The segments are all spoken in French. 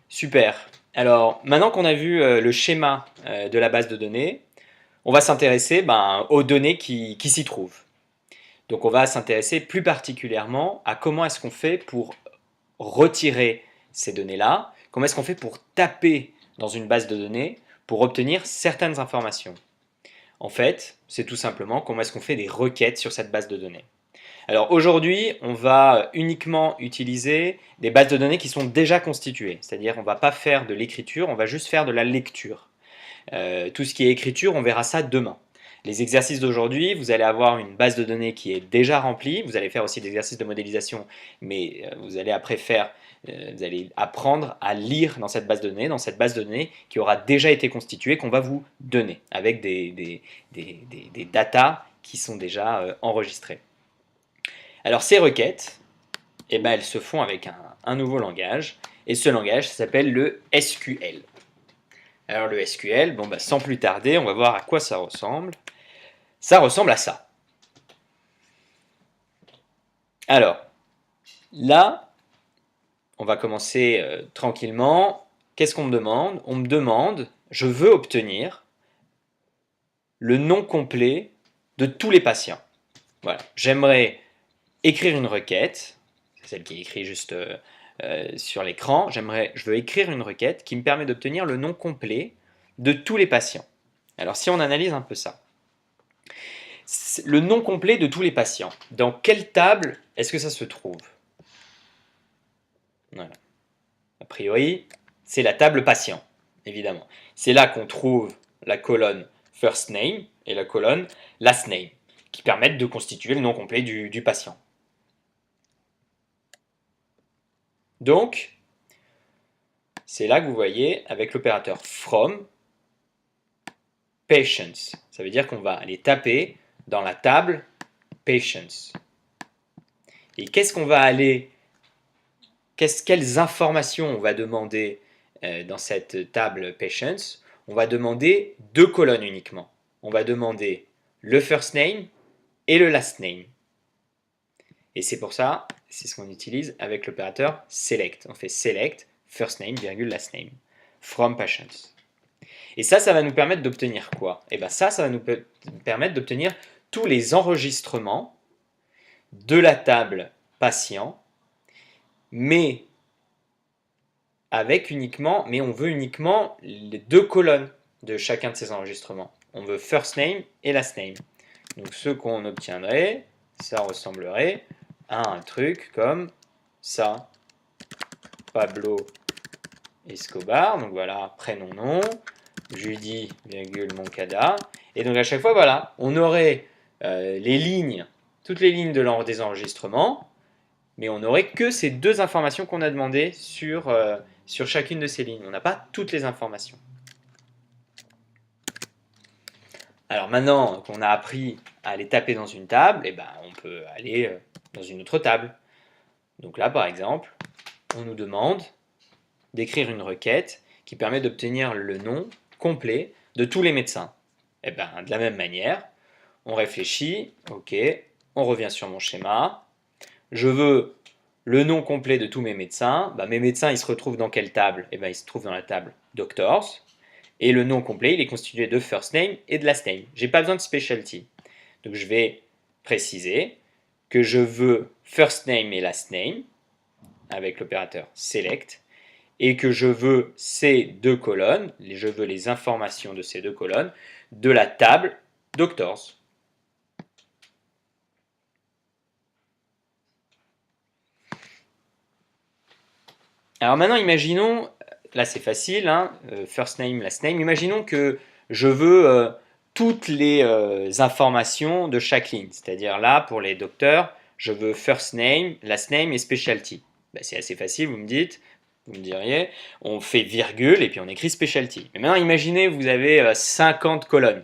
Super. Alors, maintenant qu'on a vu le schéma de la base de données, on va s'intéresser aux données qui s'y trouvent. Donc, on va s'intéresser plus particulièrement à comment est-ce qu'on fait pour retirer ces données-là, comment est-ce qu'on fait pour taper dans une base de données pour obtenir certaines informations. En fait, c'est tout simplement comment est-ce qu'on fait des requêtes sur cette base de données. Alors aujourd'hui, on va uniquement utiliser des bases de données qui sont déjà constituées, c'est-à-dire on ne va pas faire de l'écriture, on va juste faire de la lecture. Tout ce qui est écriture, on verra ça demain. Les exercices d'aujourd'hui, vous allez avoir une base de données qui est déjà remplie, vous allez faire aussi des exercices de modélisation, mais vous allez après vous allez apprendre à lire dans cette base de données qui aura déjà été constituée, qu'on va vous donner, avec des datas qui sont déjà enregistrées. Alors ces requêtes, elles se font avec un nouveau langage, et ce langage s'appelle le SQL. Alors le SQL, sans plus tarder, on va voir à quoi ça ressemble. Ça ressemble à ça. Alors, là, on va commencer tranquillement. Qu'est-ce qu'on me demande? On me demande, je veux obtenir le nom complet de tous les patients. Voilà, j'aimerais écrire une requête, c'est celle qui est écrite juste sur l'écran. Je veux écrire une requête qui me permet d'obtenir le nom complet de tous les patients. Alors si on analyse un peu ça, le nom complet de tous les patients, dans quelle table est-ce que ça se trouve? Voilà. A priori, c'est la table patient, évidemment. C'est là qu'on trouve la colonne first name et la colonne last name, qui permettent de constituer le nom complet du patient. Donc, c'est là que vous voyez avec l'opérateur from patients. Ça veut dire qu'on va aller taper dans la table patients. Et qu'est-ce qu'on va aller, quelles informations on va demander dans cette table patients? On va demander deux colonnes uniquement. On va demander le first name et le last name. Et c'est pour ça, c'est ce qu'on utilise avec l'opérateur select. On fait select first name, last name from patients. Et ça va nous permettre d'obtenir quoi? Et bien ça va nous permettre d'obtenir tous les enregistrements de la table patient, mais on veut uniquement les deux colonnes de chacun de ces enregistrements. On veut first name et last name. Donc ce qu'on obtiendrait, ça ressemblerait à un truc comme ça. Pablo Escobar, donc voilà, prénom, nom, Judy, Moncada. Et donc à chaque fois, voilà, on aurait les lignes, toutes les lignes des enregistrements, mais on n'aurait que ces deux informations qu'on a demandées sur chacune de ces lignes. On n'a pas toutes les informations. Alors maintenant qu'on a appris à aller taper dans une table, on peut aller dans une autre table. Donc là, par exemple, on nous demande d'écrire une requête qui permet d'obtenir le nom complet de tous les médecins. De la même manière, on réfléchit, ok, on revient sur mon schéma, je veux le nom complet de tous mes médecins. Mes médecins, ils se retrouvent dans quelle table? Ils se trouvent dans la table Doctors. Et le nom complet, il est constitué de first name et de last name. Je n'ai pas besoin de specialty. Donc je vais préciser que je veux first name et last name avec l'opérateur select et que je veux ces deux colonnes, je veux les informations de ces deux colonnes de la table Doctors. Alors maintenant, imaginons, là c'est facile, hein, first name, last name, imaginons que je veux toutes les informations de chaque ligne, c'est-à-dire là, pour les docteurs, je veux first name, last name et specialty. C'est assez facile, vous me diriez, on fait virgule et puis on écrit specialty. Mais maintenant, imaginez, vous avez 50 colonnes.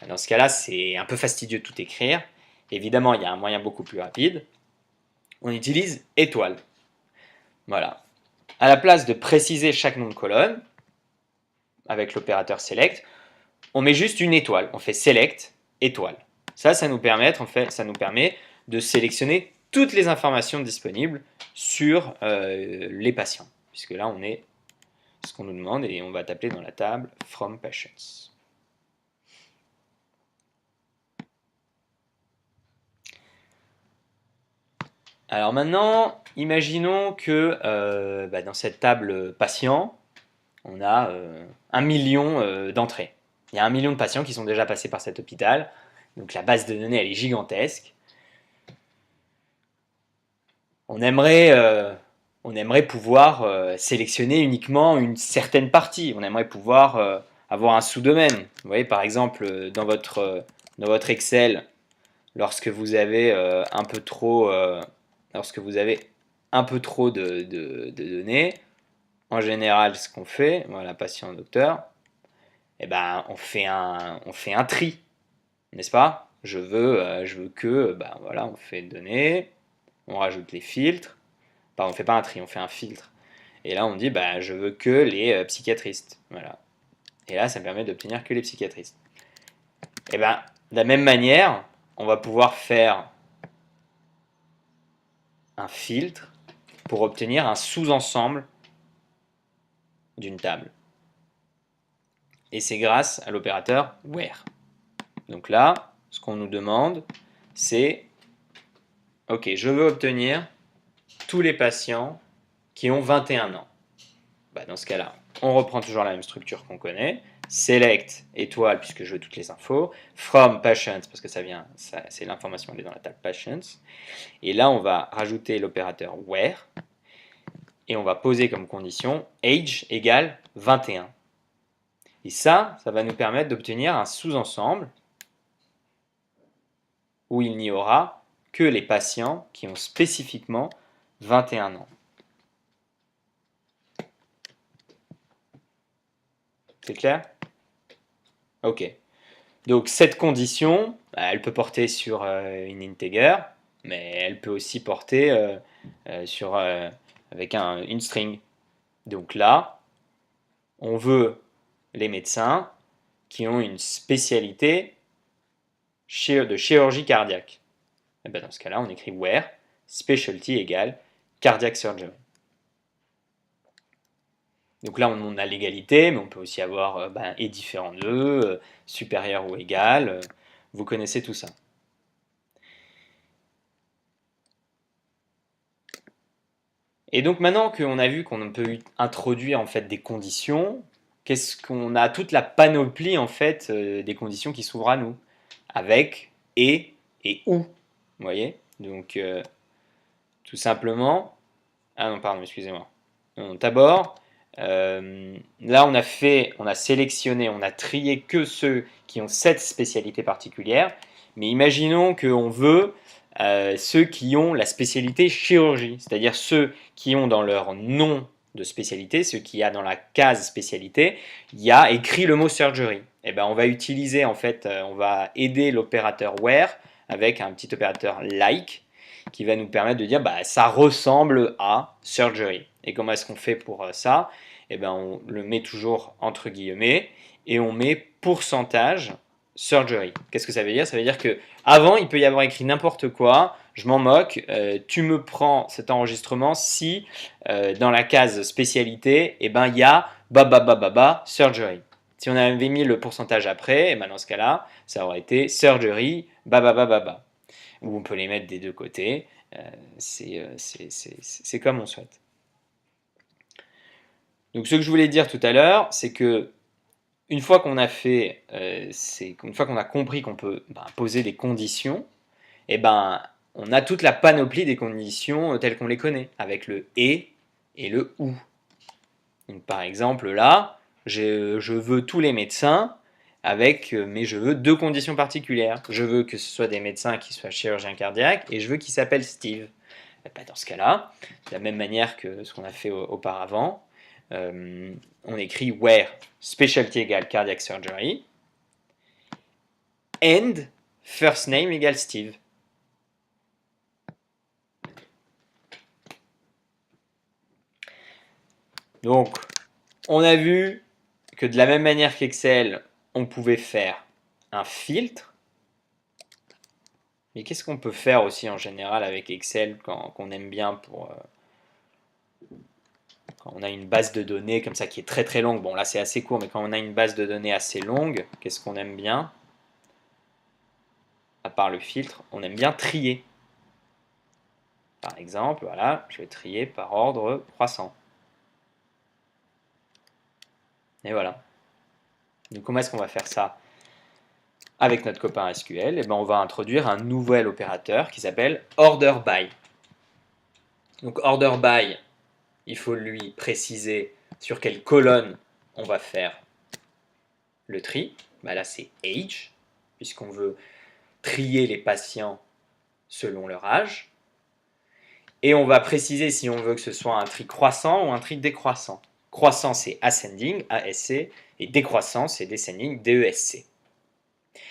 Dans ce cas-là, c'est un peu fastidieux de tout écrire. Évidemment, il y a un moyen beaucoup plus rapide. On utilise étoile. Voilà. À la place de préciser chaque nom de colonne, avec l'opérateur select, on met juste une étoile. On fait select, étoile. Ça nous permet de sélectionner toutes les informations disponibles sur les patients. Puisque là, on est ce qu'on nous demande et on va taper dans la table from patients. Alors maintenant, imaginons que dans cette table patient, on a 1 million d'entrées. Il y a 1 million de patients qui sont déjà passés par cet hôpital, donc la base de données elle est gigantesque. On aimerait pouvoir sélectionner uniquement une certaine partie, on aimerait pouvoir avoir un sous-domaine. Vous voyez par exemple dans votre Excel, lorsque vous avez un peu trop de données, en général, ce qu'on fait, voilà, patient, docteur, eh ben, on fait un tri, n'est-ce pas? Je veux que, voilà, on fait données, on rajoute les filtres, on fait pas un tri, on fait un filtre. Et là, on dit, je veux que les psychiatristes, voilà. Et là, ça me permet d'obtenir que les psychiatristes. Et de la même manière, on va pouvoir faire un filtre pour obtenir un sous-ensemble d'une table. Et c'est grâce à l'opérateur where. Donc là, ce qu'on nous demande, c'est ok, je veux obtenir tous les patients qui ont 21 ans. Dans ce cas-là, on reprend toujours la même structure qu'on connaît. Select, étoile, puisque je veux toutes les infos. From patients, parce que c'est l'information, elle est dans la table patients. Et là, on va rajouter l'opérateur where. Et on va poser comme condition age égale 21. Et ça va nous permettre d'obtenir un sous-ensemble où il n'y aura que les patients qui ont spécifiquement 21 ans. C'est clair? Ok. Donc cette condition, elle peut porter sur une integer, mais elle peut aussi porter avec une string. Donc là, on veut les médecins qui ont une spécialité de chirurgie cardiaque. Et dans ce cas-là, on écrit where specialty égale cardiac surgery. Donc là, on a l'égalité, mais on peut aussi avoir et différent de, supérieur ou égal. Vous connaissez tout ça. Et donc maintenant qu'on a vu qu'on peut introduire en fait des conditions, qu'est-ce qu'on a toute la panoplie en fait des conditions qui s'ouvrent à nous, avec et où. Vous voyez? Donc tout simplement. Ah non, pardon, excusez-moi. D'abord, là on a sélectionné, on a trié que ceux qui ont cette spécialité particulière, mais imaginons qu'on veut ceux qui ont la spécialité chirurgie, c'est-à-dire ceux qui ont dans leur nom de spécialité, ceux qui a dans la case spécialité, il y a écrit le mot surgery. Et on va utiliser en fait, on va aider l'opérateur where avec un petit opérateur like qui va nous permettre de dire ça ressemble à surgery. Et comment est-ce qu'on fait pour ça? On le met toujours entre guillemets et on met pourcentage surgery. Qu'est-ce que ça veut dire? Ça veut dire que avant il peut y avoir écrit n'importe quoi, je m'en moque, tu me prends cet enregistrement si dans la case spécialité, il y a surgery. Si on avait mis le pourcentage après, dans ce cas-là, ça aurait été surgery, ou on peut les mettre des deux côtés, c'est comme on souhaite. Donc ce que je voulais dire tout à l'heure, c'est que une fois qu'on a compris qu'on peut poser des conditions, on a toute la panoplie des conditions telles qu'on les connaît, avec le et le ou. Donc par exemple là, je veux tous les médecins, mais je veux deux conditions particulières. Je veux que ce soit des médecins qui soient chirurgiens cardiaques et je veux qu'ils s'appellent Steve. Dans ce cas-là, de la même manière que ce qu'on a fait auparavant, on écrit where specialty égale cardiac surgery and first name égale Steve. Donc, on a vu que de la même manière qu'Excel, on pouvait faire un filtre. Mais qu'est-ce qu'on peut faire aussi en général avec Excel qu'on aime bien quand on a une base de données comme ça qui est très très longue, bon là c'est assez court, mais quand on a une base de données assez longue, qu'est-ce qu'on aime bien? À part le filtre, on aime bien trier. Par exemple, voilà, je vais trier par ordre croissant. Et voilà. Donc comment est-ce qu'on va faire ça avec notre copain SQL? Et ben, on va introduire un nouvel opérateur qui s'appelle order by. Donc order by, il faut lui préciser sur quelle colonne on va faire le tri. Ben là c'est age, puisqu'on veut trier les patients selon leur âge. Et on va préciser si on veut que ce soit un tri croissant ou un tri décroissant. Croissant, c'est ascending, ASC, et décroissant, c'est descending, DESC.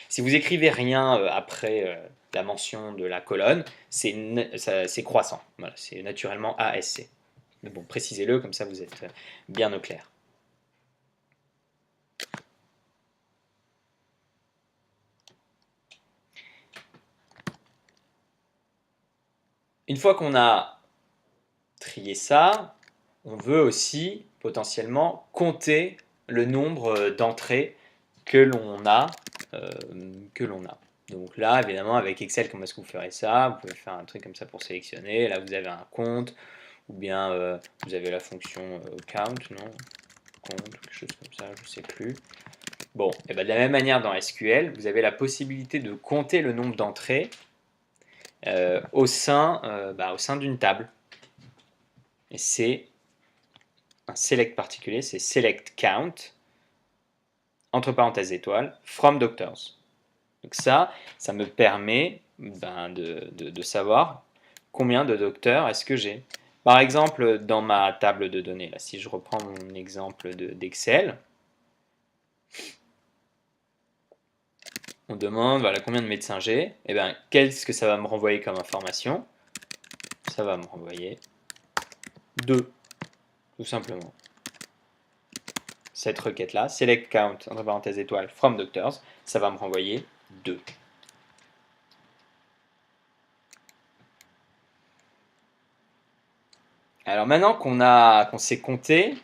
Si vous écrivez rien après la mention de la colonne, c'est croissant. Voilà, c'est naturellement ASC. Mais bon, précisez-le, comme ça vous êtes bien au clair. Une fois qu'on a trié ça, on veut aussi potentiellement compter le nombre d'entrées que l'on a. Donc là, évidemment, avec Excel, comment est-ce que vous ferez ça? Vous pouvez faire un truc comme ça pour sélectionner. Là, vous avez un compte, ou bien vous avez la fonction count, non? Compte, quelque chose comme ça, je ne sais plus. Bon, et ben de la même manière dans SQL, vous avez la possibilité de compter le nombre d'entrées au sein d'une table. Et c'est un select particulier, c'est select count, entre parenthèses étoiles, from doctors. Donc ça me permet de savoir combien de docteurs est-ce que j'ai. Par exemple, dans ma table de données, là, si je reprends mon exemple d'Excel, on demande voilà, combien de médecins j'ai. Et bien, qu'est-ce que ça va me renvoyer comme information? Ça va me renvoyer 2, tout simplement. Cette requête-là, select count, entre parenthèses étoiles, from doctors, ça va me renvoyer 2. Alors maintenant qu'on sait compter,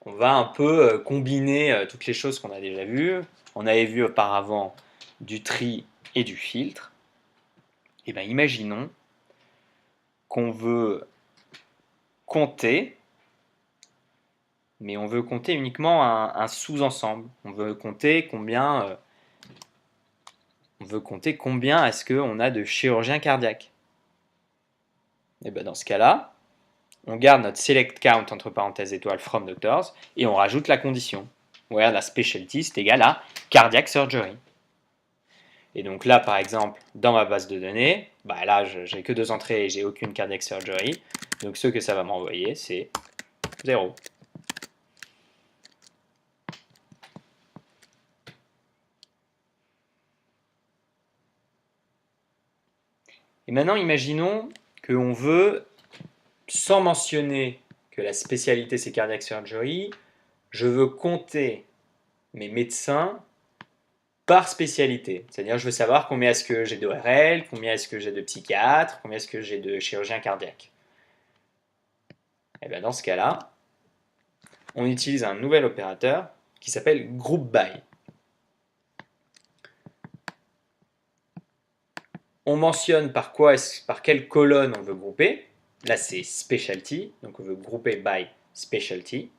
on va un peu combiner toutes les choses qu'on a déjà vues. On avait vu auparavant du tri et du filtre. Et bien imaginons qu'on veut compter, mais on veut compter uniquement un sous-ensemble. On veut compter combien est-ce qu'on a de chirurgiens cardiaques. Et bien dans ce cas-là, on garde notre select count entre parenthèses étoiles from doctors et on rajoute la condition. Where la specialty c'est égal à cardiac surgery. Et donc là, par exemple, dans ma base de données, bah là, j'ai que 2 entrées et j'ai aucune cardiac surgery. Donc ce que ça va m'envoyer, c'est 0. Et maintenant, imaginons qu'on veut, sans mentionner que la spécialité c'est cardiac surgery, je veux compter mes médecins par spécialité. C'est-à-dire, je veux savoir combien est-ce que j'ai d'ORL, combien est-ce que j'ai de psychiatres, combien est-ce que j'ai de chirurgiens cardiaques. Et bien dans ce cas-là, on utilise un nouvel opérateur qui s'appelle group by. On mentionne par quelle colonne on veut grouper. Là, c'est specialty, donc on veut grouper by specialty.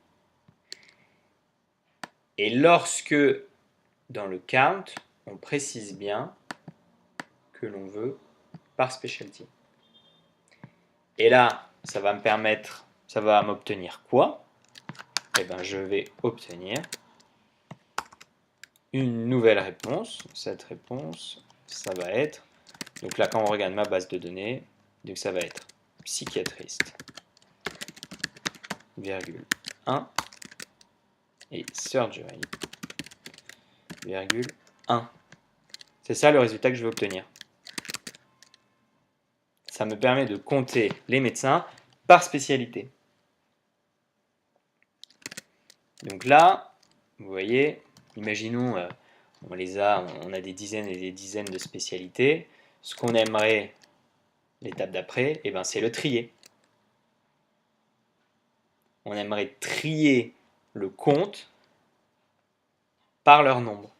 Et lorsque, dans le count, on précise bien que l'on veut par specialty. Et là, ça va m'obtenir quoi? Eh bien, je vais obtenir une nouvelle réponse. Cette réponse, ça va être, donc là, quand on regarde ma base de données, donc ça va être psychiatriste, virgule 1, et surgery, virgule 1. C'est ça le résultat que je vais obtenir. Ça me permet de compter les médecins par spécialité. Donc là, vous voyez, imaginons, on a des dizaines et des dizaines de spécialités. Ce qu'on aimerait, l'étape d'après, eh ben, c'est le trier. On aimerait trier le compte par leur nombre.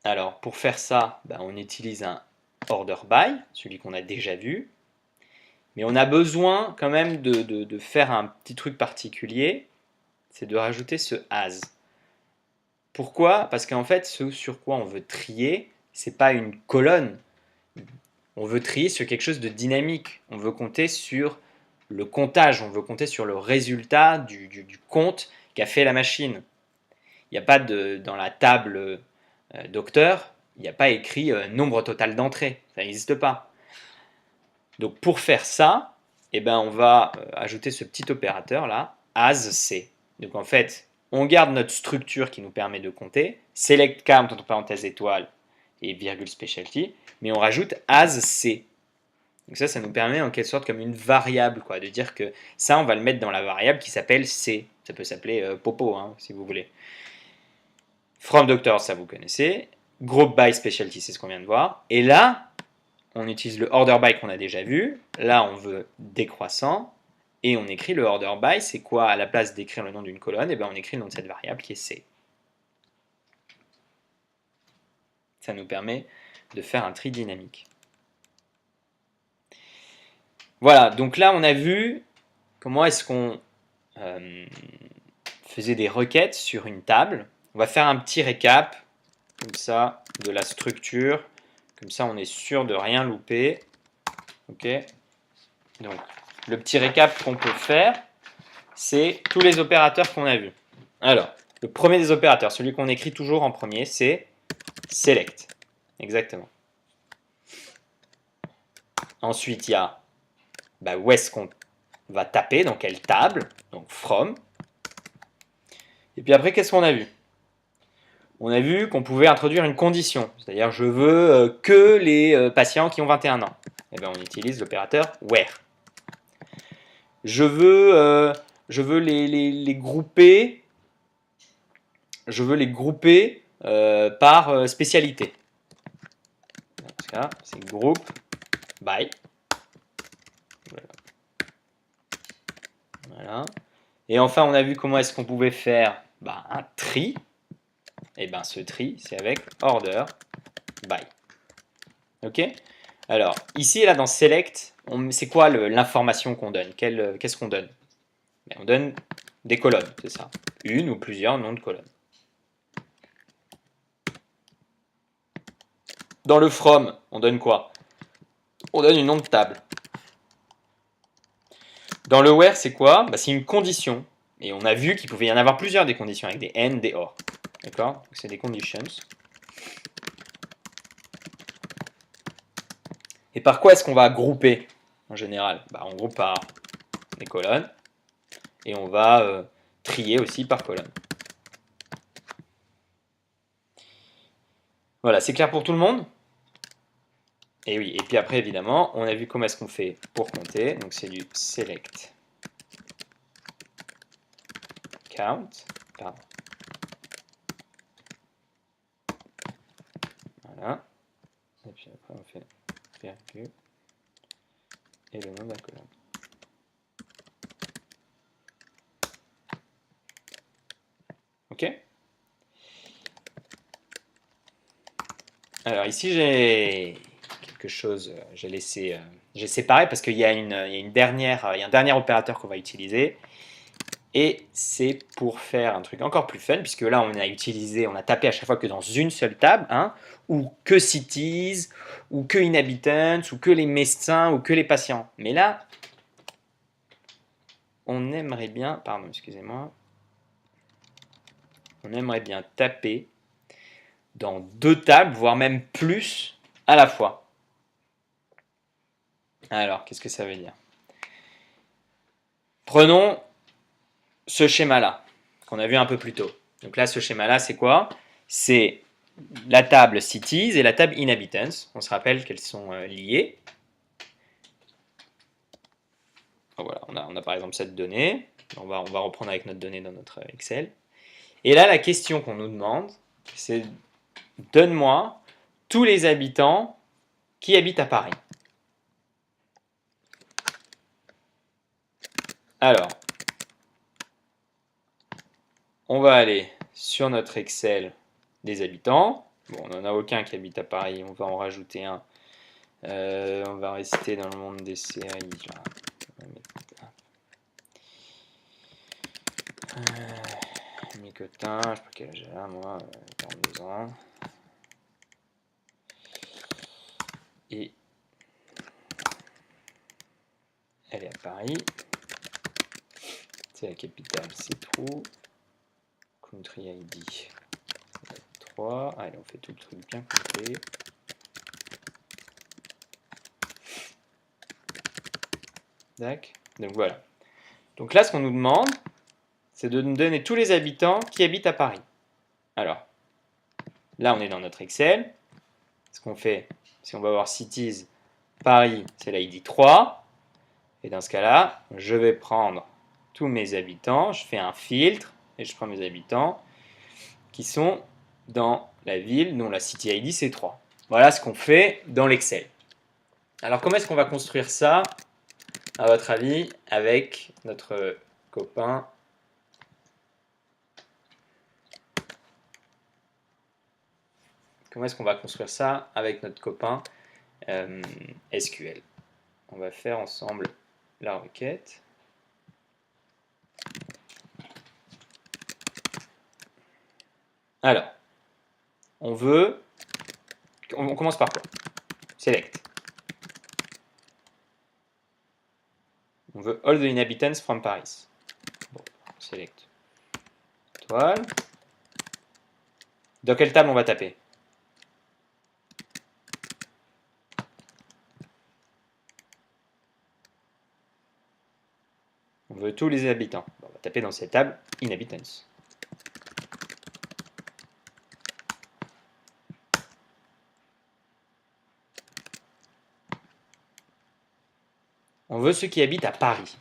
Alors, pour faire ça, on utilise un order by, celui qu'on a déjà vu. Mais on a besoin quand même de faire un petit truc particulier, c'est de rajouter ce as. Pourquoi? Parce qu'en fait, ce sur quoi on veut trier, c'est pas une colonne. On veut trier sur quelque chose de dynamique. On veut compter sur le comptage, on veut compter sur le résultat du compte qu'a fait la machine. Il n'y a pas dans la table docteur, il n'y a pas écrit nombre total d'entrées. Ça n'existe pas. Donc pour faire ça, on va ajouter ce petit opérateur là, asC. Donc en fait, on garde notre structure qui nous permet de compter, select count entre parenthèses étoile et virgule specialty, mais on rajoute asC. Donc ça nous permet en quelque sorte comme une variable, quoi, de dire que ça, on va le mettre dans la variable qui s'appelle C. Ça peut s'appeler Popo, hein, si vous voulez. From doctor, ça vous connaissez. Group by specialty, c'est ce qu'on vient de voir. Et là, on utilise le order by qu'on a déjà vu. Là, on veut décroissant. Et on écrit le order by, c'est quoi? À la place d'écrire le nom d'une colonne, on écrit le nom de cette variable qui est C. Ça nous permet de faire un tri dynamique. Voilà, donc là, on a vu comment est-ce qu'on faisait des requêtes sur une table. On va faire un petit récap, comme ça, de la structure. Comme ça, on est sûr de rien louper. Ok. Donc, le petit récap qu'on peut faire, c'est tous les opérateurs qu'on a vus. Alors, le premier des opérateurs, celui qu'on écrit toujours en premier, c'est select. Exactement. Ensuite, il y a où est-ce qu'on va taper, dans quelle table, donc from. Et puis après, qu'est-ce qu'on a vu? On a vu qu'on pouvait introduire une condition, c'est-à-dire je veux que les patients qui ont 21 ans. On utilise l'opérateur where. Je veux les grouper, par spécialité. Dans ce cas, c'est group by. Voilà. Et enfin, on a vu comment est-ce qu'on pouvait faire un tri. Et ce tri, c'est avec order by. Ok? Alors, ici, là, dans select, c'est quoi l'information qu'on donne? Qu'est-ce qu'on donne? On donne des colonnes, c'est ça. Une ou plusieurs noms de colonnes. Dans le from, on donne quoi? On donne une nom de table. Dans le where, c'est quoi? C'est une condition. Et on a vu qu'il pouvait y en avoir plusieurs des conditions, avec des and, des or. D'accord? C'est des conditions. Et par quoi est-ce qu'on va grouper en général? On groupe par des colonnes. Et on va trier aussi par colonne. Voilà, c'est clair pour tout le monde? Et oui, et puis après, évidemment, on a vu comment est-ce qu'on fait pour compter. Donc c'est du select count. Pardon. Voilà. Et puis après, on fait virgule et le nom de la colonne. Ok? Alors ici, j'ai quelque chose, j'ai séparé parce qu'il y a un dernier opérateur qu'on va utiliser. Et c'est pour faire un truc encore plus fun, puisque là on a tapé à chaque fois que dans une seule table, hein, ou que cities, ou que inhabitants, ou que les médecins, ou que les patients. Mais là, on aimerait bien, pardon, excusez-moi, on aimerait bien taper dans deux tables, voire même plus à la fois. Alors, qu'est-ce que ça veut dire? Prenons ce schéma-là, qu'on a vu un peu plus tôt. Donc là, ce schéma-là, c'est quoi? C'est la table cities et la table inhabitants. On se rappelle qu'elles sont liées. Donc voilà, on a par exemple cette donnée. On va reprendre avec notre donnée dans notre Excel. Et là, la question qu'on nous demande, c'est donne-moi tous les habitants qui habitent à Paris. Alors, on va aller sur notre Excel des habitants. Bon, on n'en a aucun qui habite à Paris, on va en rajouter un. On va rester dans le monde des séries. Là. Micotin, je sais pas quel âge j'ai là, moi, 42 ans. Et elle est à Paris. C'est la capitale, c'est true. Country ID 3. Allez, on fait tout le truc bien complet. D'accord. Donc voilà. Donc là, ce qu'on nous demande, c'est de nous donner tous les habitants qui habitent à Paris. Alors, là, on est dans notre Excel. Ce qu'on fait, si on va voir Cities, Paris, c'est l'ID 3. Et dans ce cas-là, je vais prendre tous mes habitants, je fais un filtre, et je prends mes habitants qui sont dans la ville dont la City ID c'est 3. Voilà ce qu'on fait dans l'Excel. Alors comment est-ce qu'on va construire ça, à votre avis, avec notre copain Comment est-ce qu'on va construire ça avec notre copain SQL? On va faire ensemble la requête. Alors, on commence par quoi? Select. On veut all the inhabitants from Paris. Bon, select. Étoile. Dans quelle table on va taper? On veut tous les habitants. Bon, on va taper dans cette table inhabitants. On veut ceux qui habitent à Paris.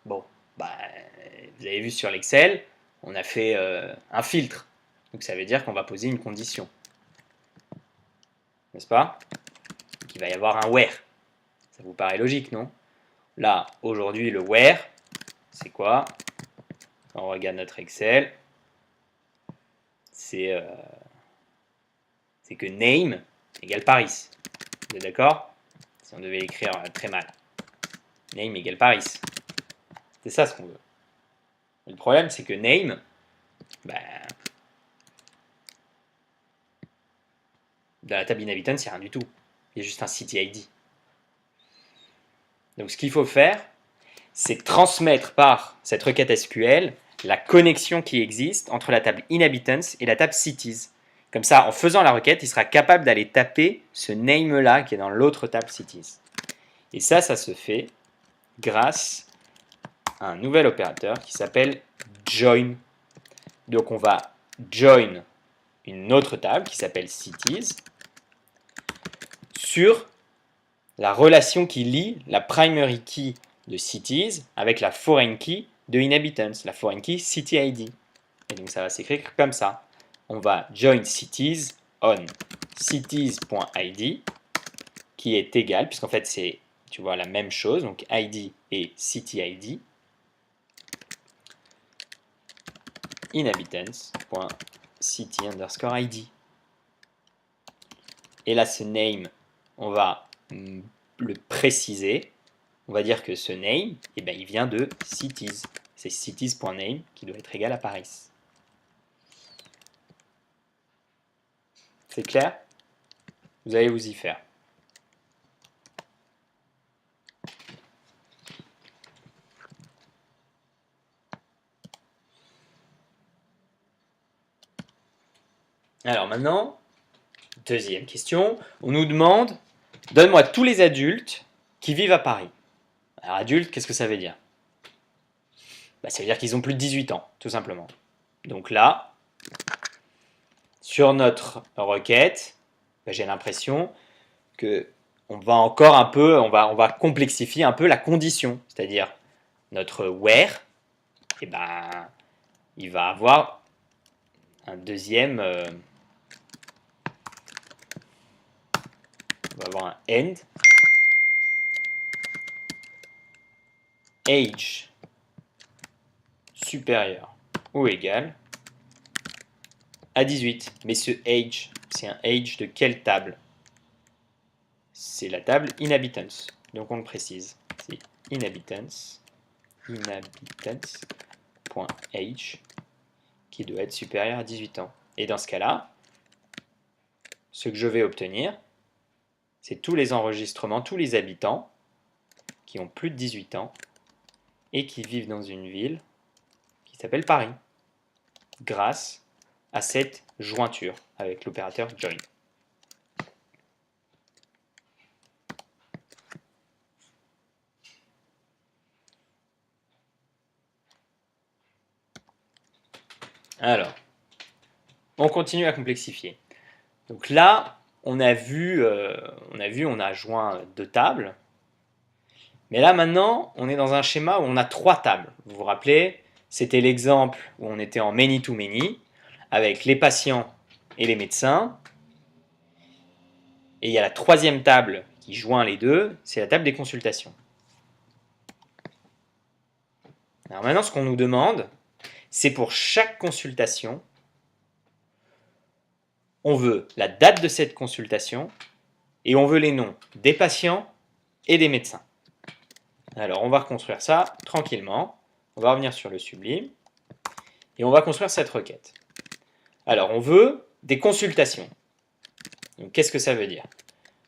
Bon, bah, vous avez vu sur l'Excel, on a fait un filtre. Donc ça veut dire qu'on va poser une condition. N'est-ce pas? Donc il va y avoir un where. Ça vous paraît logique, non? Là, aujourd'hui, le where, c'est quoi? On regarde notre Excel. C'est que name égale Paris. Vous êtes d'accord? Si on devait l'écrire très mal. Name égale Paris. C'est ça ce qu'on veut. Le problème, c'est que name, bah, dans la table inhabitants, c'est rien du tout. Il y a juste un city ID. Donc ce qu'il faut faire, c'est transmettre par cette requête SQL la connexion qui existe entre la table inhabitants et la table cities. Comme ça, en faisant la requête, il sera capable d'aller taper ce name-là qui est dans l'autre table cities. Et ça se fait grâce à un nouvel opérateur qui s'appelle join. Donc on va join une autre table qui s'appelle cities sur la relation qui lie la primary key de cities avec la foreign key de inhabitants, la foreign key city ID. Et donc ça va s'écrire comme ça. On va join cities on cities.id qui est égal, puisqu'en fait c'est, tu vois, la même chose, donc ID et city ID, inhabitants.city underscore ID. Et là ce name, on va le préciser. On va dire que ce name, eh ben, il vient de cities. C'est cities.name qui doit être égal à Paris. C'est clair? Vous allez vous y faire. Alors maintenant, deuxième question. On nous demande, donne-moi tous les adultes qui vivent à Paris. Alors adulte, qu'est-ce que ça veut dire? Bah, ça veut dire qu'ils ont plus de 18 ans, tout simplement. Donc là, sur notre requête, bah, j'ai l'impression que on va encore un peu, on va complexifier un peu la condition. C'est-à-dire, notre where, eh ben, il va avoir un deuxième... on va avoir un end age supérieur ou égal à 18. Mais ce age, c'est un age de quelle table? C'est la table inhabitants. Donc on le précise. C'est inhabitants.age qui doit être supérieur à 18 ans. Et dans ce cas-là, ce que je vais obtenir, c'est tous les enregistrements, tous les habitants qui ont plus de 18 ans et qui vivent dans une ville qui s'appelle Paris, grâce à cette jointure avec l'opérateur join. Alors, on continue à complexifier. Donc là, on a joint deux tables. Mais là, maintenant, on est dans un schéma où on a trois tables. Vous vous rappelez, c'était l'exemple où on était en many-to-many, avec les patients et les médecins. Et il y a la troisième table qui joint les deux, c'est la table des consultations. Alors maintenant, ce qu'on nous demande, c'est pour chaque consultation, on veut la date de cette consultation et on veut les noms des patients et des médecins. Alors, on va reconstruire ça tranquillement. On va revenir sur le Sublime et on va construire cette requête. Alors, on veut des consultations. Donc, qu'est-ce que ça veut dire?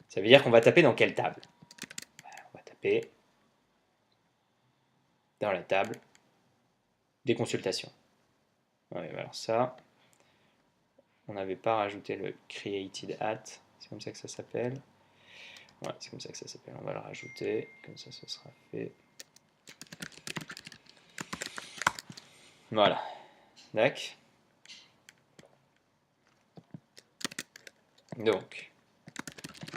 Ça veut dire qu'on va taper dans quelle table? On va taper dans la table des consultations. Ouais, alors ça, on n'avait pas rajouté le created at, c'est comme ça que ça s'appelle. Ouais, c'est comme ça que ça s'appelle, on va le rajouter, comme ça ce sera fait. Voilà, d'accord. Donc,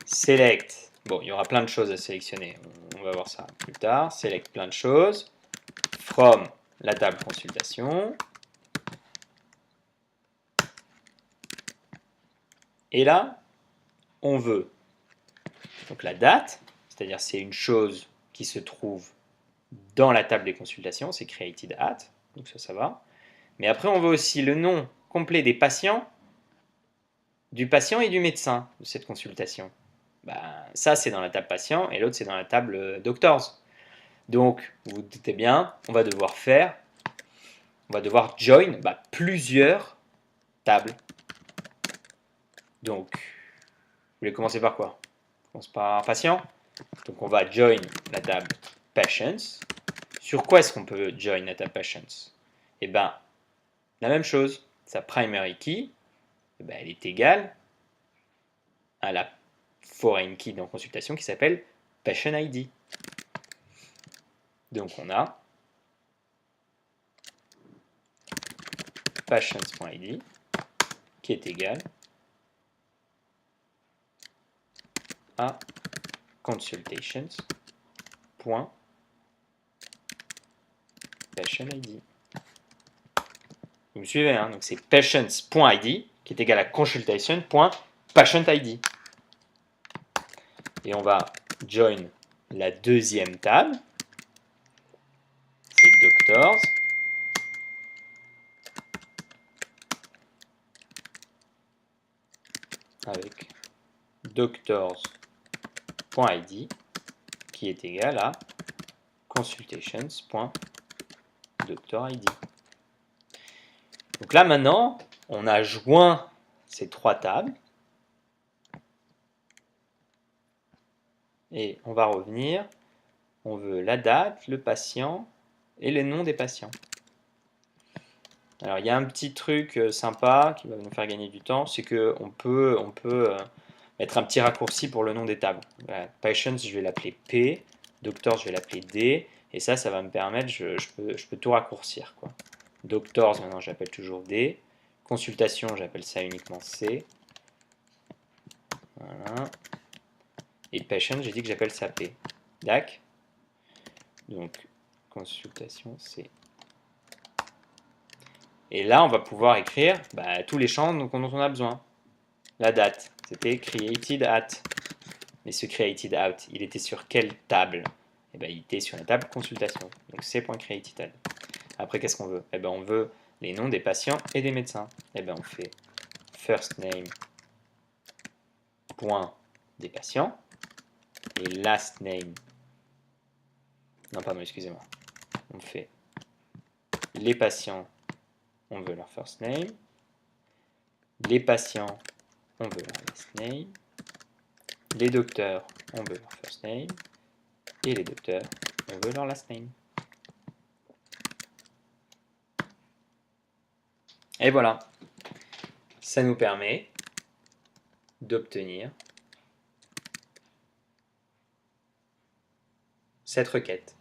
select, bon, il y aura plein de choses à sélectionner, on va voir ça plus tard. Select plein de choses, from la table consultation. Et là, on veut donc la date, c'est-à-dire c'est une chose qui se trouve dans la table des consultations, c'est created at, donc ça va. Mais après, on veut aussi le nom complet des patients, du patient et du médecin de cette consultation. Ben, ça, c'est dans la table patient et l'autre, c'est dans la table doctors. Donc, vous vous doutez bien, on va devoir join plusieurs tables. Donc, vous voulez commencer par quoi? On commence par patient. Donc, on va join la table patients. Sur quoi est-ce qu'on peut join la table patients? Eh bien, la même chose. Sa primary key, eh ben, elle est égale à la foreign key dans consultation qui s'appelle patient ID. Donc, on a patients.id qui est égal à consultations.patientID. Vous me suivez, hein? Donc c'est patients.id qui est égal à consultation.patientID. Et on va join la deuxième table, c'est doctors. Avec doctors.id qui est égal à consultations.doctorID. Donc là maintenant, on a joint ces trois tables et on va revenir. On veut la date, le patient et les noms des patients. Alors il y a un petit truc sympa qui va nous faire gagner du temps, c'est qu'on peut mettre un petit raccourci pour le nom des tables. Voilà, patients, je vais l'appeler P, doctors, je vais l'appeler D, et ça va me permettre, je peux tout raccourcir, quoi. Doctors, maintenant j'appelle toujours D, consultation, j'appelle ça uniquement C, voilà, et patient, j'ai dit que j'appelle ça P. D'accord. Donc, consultation C. Et là, on va pouvoir écrire tous les champs dont on a besoin. La date, c'était created at. Mais ce created at, il était sur quelle table? Et ben, il était sur la table consultation. Donc c.createItal. Après, qu'est-ce qu'on veut? Eh ben, on veut les noms des patients et des médecins. Eh ben, on fait first name point des patients et last name. Non, pardon, excusez-moi. On fait les patients, on veut leur first name. Les patients, on veut leur last name. Les docteurs, on veut leur first name. Et les docteurs, on veut leur last name. Et voilà. Ça nous permet d'obtenir cette requête.